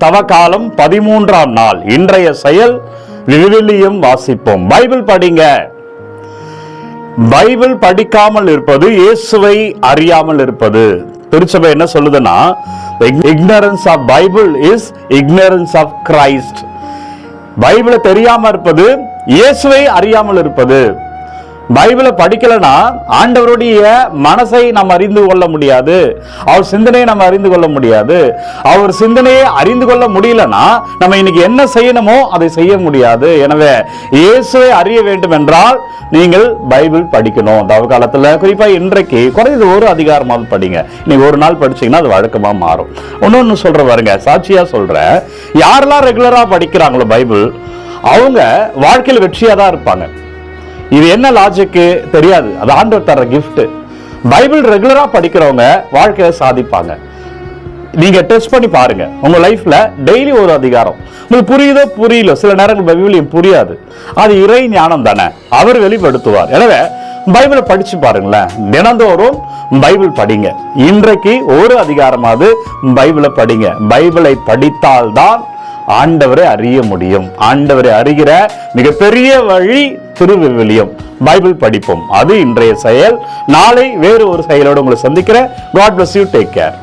தவக்காலம் 13ஆம் நாள். இன்றைய செயல் விவிலியம் வாசிப்போம். பைபிள் படிங்க. பைபிள் படிக்காமல் இருப்பது இயேசுவை அறியாமல் இருப்பது. திருச்சபை என்ன சொல்லுதுன்னா, ignorance of Bible is ignorance of Christ. பைபிளை தெரியாம இருப்பது இயேசுவை அறியாமல் இருப்பது. பைபிளை படிக்கலனா ஆண்டவருடைய மனசை நாம் அறிந்து கொள்ள முடியாது, அவர் சிந்தனையை நம்ம அறிந்து கொள்ள முடியாது. அவர் சிந்தனையை அறிந்து கொள்ள முடியலனா நம்ம இன்னைக்கு என்ன செய்யணுமோ அதை செய்ய முடியாது. எனவே இயேசுவை அறிய வேண்டும் என்றால் நீங்கள் பைபிள் படிக்கணும். தவ காலத்துல குறிப்பா இன்றைக்கு குறைந்தது ஒரு அதிகாரமாவது படிங்க. இன்னைக்கு ஒரு நாள் படிச்சீங்கன்னா அது வழக்கமா மாறும். இன்னொன்னு சொல்ற பாருங்க, சாட்சியா சொல்றேன், யாரெல்லாம் ரெகுலரா படிக்கிறாங்களோ பைபிள், அவங்க வாழ்க்கையில் வெற்றியா தான் இருப்பாங்க. இது என்ன லாஜிக்கு தெரியாது, அது ஆண்டவர் தர கிஃப்ட். பைபிள் ரெகுலரா படிக்கிறவங்க வாழ்க்கையில சாதிப்பாங்க. நீங்க டெஸ்ட் பண்ணி பாருங்க. உங்க லைஃப்ல டெய்லி ஒரு அதிகாரம் உங்களுக்கு புரியுதோ புரியல, சில நேரங்கள் பைபிளையும் புரியாது, அது இறை ஞானம் தானே, அவர் வெளிப்படுத்துவார். எனவே பைபிளை படிச்சு பாருங்களேன். தினந்தோறும் பைபிள் படிங்க. இன்றைக்கு ஒரு அதிகாரமாவது பைபிளை படிங்க. பைபிளை படித்தால்தான் ஆண்டவரை அறிய முடியும். ஆண்டவரை அறிகிற மிகப்பெரிய வழி திருவிவிலியம். பைபிள் படிப்போம். அது இன்றைய செயல். நாளை வேறு ஒரு செயலோடு உங்களை சந்திக்கிறேன். God bless you. Take care.